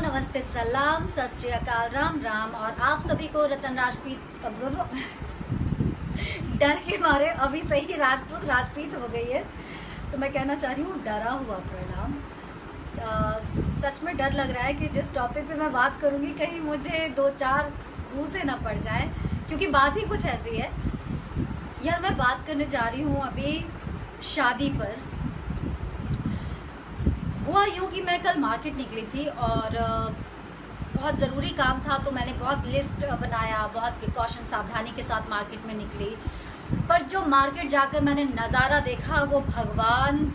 नमस्ते, सलाम, सत श्री अकाल, राम राम। और आप सभी को रतन राजपूत डर के मारे अभी सही राजपूत हो गई है, तो मैं कहना चाह रही हूँ डरा हुआ प्रणाम। सच में डर लग रहा है कि जिस टॉपिक पे मैं बात करूँगी कहीं मुझे दो चार मुँह से ना पड़ जाए, क्योंकि बात ही कुछ ऐसी है यार। मैं बात करने जा रही हूँ अभी शादी पर। हुआ यूँ कि मैं कल मार्केट निकली थी और बहुत ज़रूरी काम था, तो मैंने बहुत लिस्ट बनाया, बहुत प्रिकॉशन सावधानी के साथ मार्केट में निकली। पर जो मार्केट जाकर मैंने नज़ारा देखा वो भगवान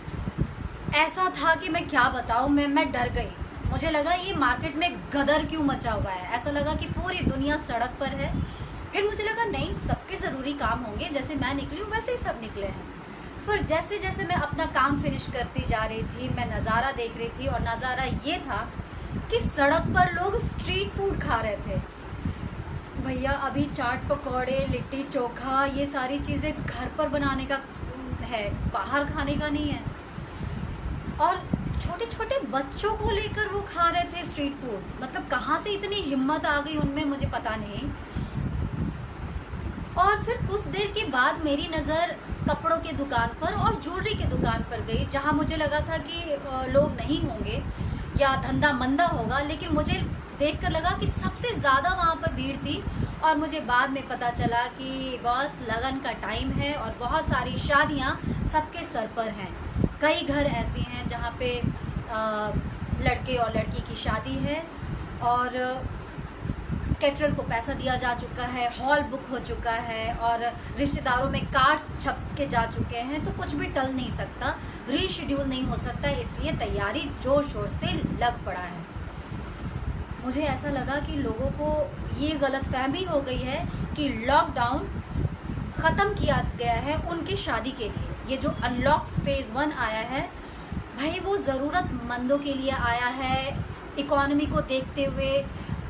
ऐसा था कि मैं क्या बताऊँ। मैं डर गई। मुझे लगा ये मार्केट में गदर क्यों मचा हुआ है। ऐसा लगा कि पूरी दुनिया सड़क पर है। फिर मुझे लगा नहीं, सबके ज़रूरी काम होंगे, जैसे मैं निकली हूँ वैसे ही सब निकले हैं। पर जैसे जैसे मैं अपना काम फिनिश करती जा रही थी, मैं नज़ारा देख रही थी, और नज़ारा ये था कि सड़क पर लोग स्ट्रीट फूड खा रहे थे। भैया अभी चाट पकौड़े, लिट्टी चोखा, ये सारी चीज़ें घर पर बनाने का है, बाहर खाने का नहीं है। और छोटे छोटे बच्चों को लेकर वो खा रहे थे स्ट्रीट फूड। मतलब कहाँ से इतनी हिम्मत आ गई उनमें, मुझे पता नहीं। और फिर कुछ देर के बाद मेरी नज़र कपड़ों की दुकान पर और ज्वेलरी की दुकान पर गई, जहां मुझे लगा था कि लोग नहीं होंगे या धंधा मंदा होगा, लेकिन मुझे देखकर लगा कि सबसे ज़्यादा वहां पर भीड़ थी। और मुझे बाद में पता चला कि बस लगन का टाइम है और बहुत सारी शादियां सबके सर पर हैं। कई घर ऐसे हैं जहां पे लड़के और लड़की की शादी है और कैटरर को पैसा दिया जा चुका है, हॉल बुक हो चुका है और रिश्तेदारों में कार्ड्स छप के जा चुके हैं, तो कुछ भी टल नहीं सकता, रीशेड्यूल नहीं हो सकता। इसलिए तैयारी जोर शोर से लग पड़ा है। मुझे ऐसा लगा कि लोगों को ये गलतफहमी हो गई है कि लॉकडाउन ख़त्म किया गया है उनकी शादी के लिए। ये जो अनलॉक फेज़ 1 आया है भाई, वो ज़रूरतमंदों के लिए आया है। इकोनॉमी को देखते हुए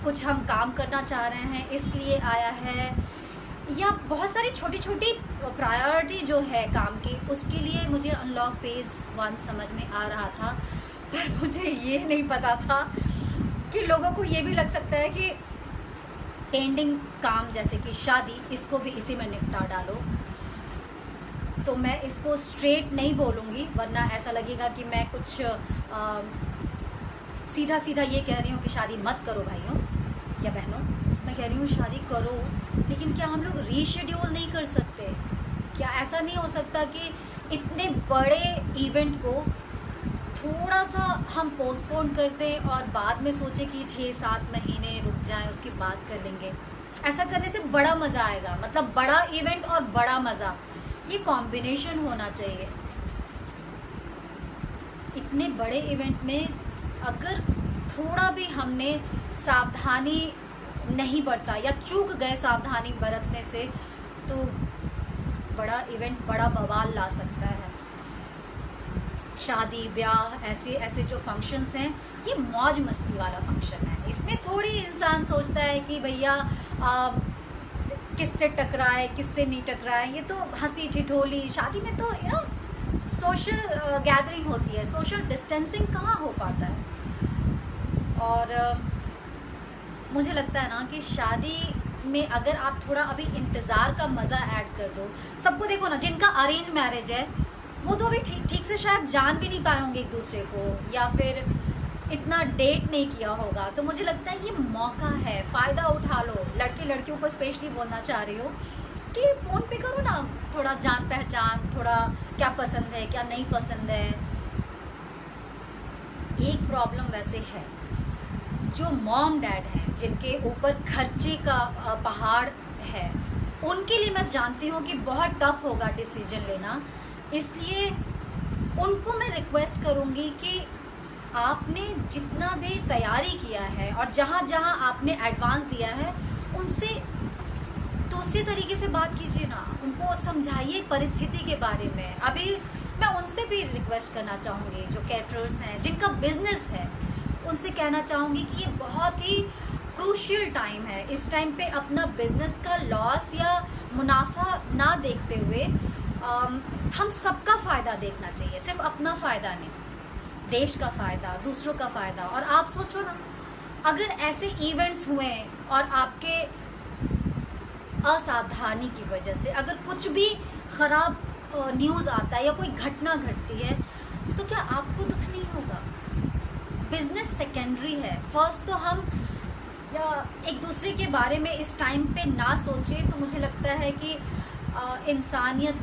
कुछ हम काम करना चाह रहे हैं इसलिए आया है, या बहुत सारी छोटी छोटी प्रायोरिटी जो है काम की, उसके लिए मुझे अनलॉक फेज़ 1 समझ में आ रहा था। पर मुझे ये नहीं पता था कि लोगों को ये भी लग सकता है कि पेंडिंग काम जैसे कि शादी, इसको भी इसी में निपटा डालो। तो मैं इसको स्ट्रेट नहीं बोलूँगी, वरना ऐसा लगेगा कि मैं कुछ सीधा सीधा ये कह रही हूँ कि शादी मत करो भाइयों या बहनों। मैं कह रही हूँ शादी करो, लेकिन क्या हम लोग रीशेड्यूल नहीं कर सकते? क्या ऐसा नहीं हो सकता कि इतने बड़े इवेंट को थोड़ा सा हम पोस्टपोन कर दें और बाद में सोचें कि 6-7 महीने रुक जाएं, उसके बाद कर लेंगे? ऐसा करने से बड़ा मज़ा आएगा। मतलब बड़ा इवेंट और बड़ा मज़ा, ये कॉम्बिनेशन होना चाहिए। इतने बड़े इवेंट में अगर थोड़ा भी हमने सावधानी नहीं बरता या चूक गए सावधानी बरतने से, तो बड़ा इवेंट बड़ा बवाल ला सकता है। शादी ब्याह ऐसे ऐसे जो फंक्शंस हैं, ये मौज मस्ती वाला फंक्शन है। इसमें थोड़ी इंसान सोचता है कि भैया किससे टकराए किससे नहीं टकराए। ये तो हंसी ठिठोली, शादी में तो सोशल गैदरिंग होती है, सोशल डिस्टेंसिंग कहाँ हो पाता है। और मुझे लगता है ना कि शादी में अगर आप थोड़ा अभी इंतज़ार का मज़ा ऐड कर दो। सबको देखो ना, जिनका अरेंज मैरिज है वो तो अभी ठीक से शायद जान भी नहीं पाए होंगे एक दूसरे को, या फिर इतना डेट नहीं किया होगा। तो मुझे लगता है ये मौका है, फ़ायदा उठा लो। लड़के लड़कियों को स्पेशली बोलना चाह रही हो कि फ़ोन पे करो ना थोड़ा जान पहचान, थोड़ा क्या पसंद है क्या नहीं पसंद है। एक प्रॉब्लम वैसे है, जो मॉम डैड हैं जिनके ऊपर खर्चे का पहाड़ है, उनके लिए मैं जानती हूँ कि बहुत टफ होगा डिसीजन लेना। इसलिए उनको मैं रिक्वेस्ट करूँगी कि आपने जितना भी तैयारी किया है और जहाँ जहाँ आपने एडवांस दिया है, उनसे दूसरे तरीके से बात कीजिए ना, उनको समझाइए परिस्थिति के बारे में। अभी मैं उनसे भी रिक्वेस्ट करना चाहूँगी, जो कैटरर्स हैं जिनका बिजनेस है, उनसे कहना चाहूँगी कि ये बहुत ही क्रूशियल टाइम है। इस टाइम पे अपना बिजनेस का लॉस या मुनाफा ना देखते हुए हम सबका फ़ायदा देखना चाहिए, सिर्फ अपना फ़ायदा नहीं, देश का फ़ायदा, दूसरों का फ़ायदा। और आप सोचो ना, अगर ऐसे इवेंट्स हुए और आपके असावधानी की वजह से अगर कुछ भी खराब न्यूज़ आता है या कोई घटना घटती है, तो क्या आपको दुख नहीं होगा? बिजनेस सेकेंडरी है, फर्स्ट तो हम एक दूसरे के बारे में इस टाइम पे ना सोचे तो मुझे लगता है कि इंसानियत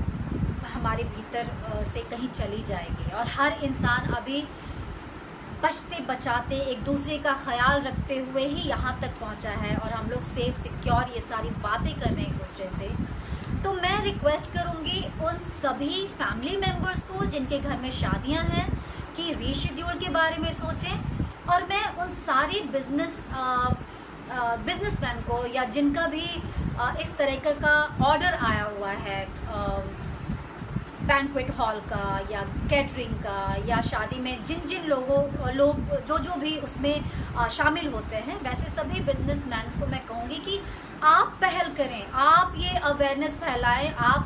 हमारे भीतर से कहीं चली जाएगी। और हर इंसान अभी बचते बचाते एक दूसरे का ख्याल रखते हुए ही यहाँ तक पहुँचा है और हम लोग सेफ सिक्योर ये सारी बातें कर रहे हैं एक दूसरे से। तो मैं रिक्वेस्ट करूँगी उन सभी फैमिली मेम्बर्स को जिनके घर में शादियाँ हैं कि रीशेड्यूल के बारे में सोचें। और मैं उन सारे बिजनेसमैन को या जिनका भी इस तरह का ऑर्डर आया हुआ है बैंक्वेट हॉल का या कैटरिंग का या शादी में जिन लोग जो भी उसमें शामिल होते हैं, वैसे सभी बिजनेसमैन को मैं कहूँगी कि आप पहल करें, आप ये अवेयरनेस फैलाएं, आप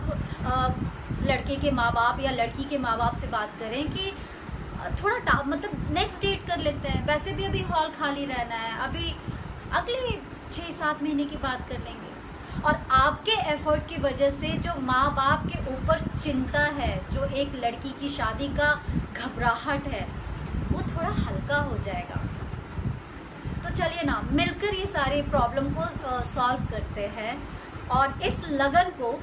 लड़के के माँ बाप या लड़की के माँ बाप से बात करें कि थोड़ा मतलब नेक्स्ट डेट कर लेते हैं, वैसे भी अभी हॉल खाली रहना है, अभी अगले 6-7 महीने की बात कर लेंगे। और आपके एफर्ट की वजह से जो माँ बाप के ऊपर चिंता है, जो एक लड़की की शादी का घबराहट है, वो थोड़ा हल्का हो जाएगा। तो चलिए ना, मिलकर ये सारे प्रॉब्लम को सॉल्व करते हैं और इस लगन को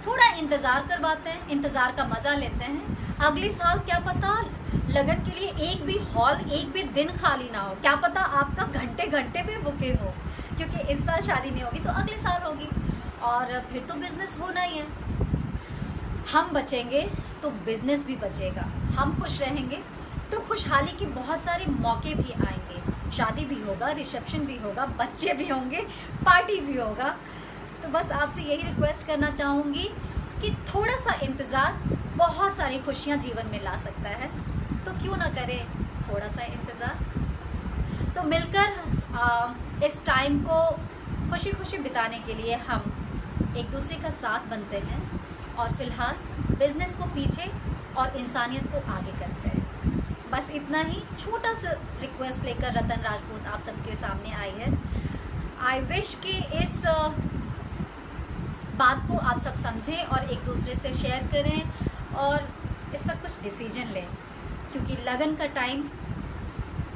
थोड़ा इंतज़ार करवाते हैं, इंतज़ार का मज़ा लेते हैं। अगले साल क्या पता लगन के लिए एक भी हॉल, एक भी दिन खाली ना हो, क्या पता आपका घंटे घंटे में बुकिंग हो, क्योंकि इस साल शादी नहीं होगी तो अगले साल होगी और फिर तो बिजनेस होना ही है। हम बचेंगे तो बिजनेस भी बचेगा, हम खुश रहेंगे तो खुशहाली के बहुत सारे मौके भी आएंगे, शादी भी होगा, रिसेप्शन भी होगा, बच्चे भी होंगे, पार्टी भी होगा। तो बस आपसे यही रिक्वेस्ट करना चाहूँगी कि थोड़ा सा इंतज़ार बहुत सारी खुशियाँ जीवन में ला सकता है, तो क्यों ना करें थोड़ा सा इंतज़ार। तो मिलकर इस टाइम को खुशी खुशी बिताने के लिए हम एक दूसरे का साथ बनते हैं और फिलहाल बिजनेस को पीछे और इंसानियत को आगे करते हैं। बस इतना ही छोटा सा रिक्वेस्ट लेकर रतन राजपूत आप सबके सामने आई है। आई विश कि इस बात को आप सब समझें और एक दूसरे से शेयर करें और इस पर कुछ डिसीजन लें, क्योंकि लगन का टाइम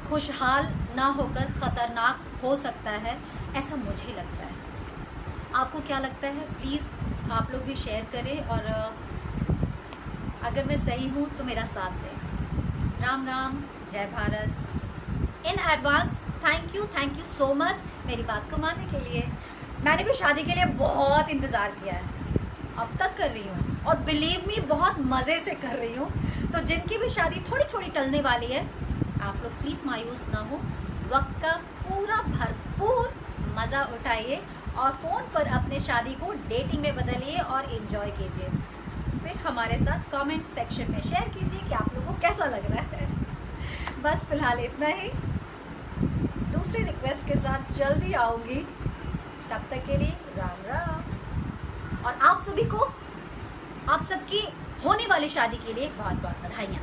खुशहाल ना होकर ख़तरनाक हो सकता है, ऐसा मुझे लगता है। आपको क्या लगता है? प्लीज़ आप लोग भी शेयर करें और अगर मैं सही हूँ तो मेरा साथ दें। राम राम, जय Bharat. In advance thank you so much मेरी बात को मानने के लिए। मैंने भी शादी के लिए बहुत इंतज़ार किया है, अब तक कर रही हूँ और बिलीव मी बहुत मज़े से कर रही हूँ। तो जिनकी भी शादी थोड़ी थोड़ी टलने वाली है, आप लोग प्लीज़ मायूस ना हो, वक्त का पूरा भरपूर मज़ा उठाइए और फ़ोन पर अपने शादी को डेटिंग में बदलिए और एंजॉय कीजिए। फिर हमारे साथ कमेंट सेक्शन में शेयर कीजिए कि आप लोगों को कैसा लग रहा है। बस फिलहाल इतना ही, दूसरी रिक्वेस्ट के साथ जल्दी आऊँगी, तब तक के लिए राम राम। और आप सभी को आप सबकी होने वाली शादी के लिए बहुत बहुत बधाइयाँ।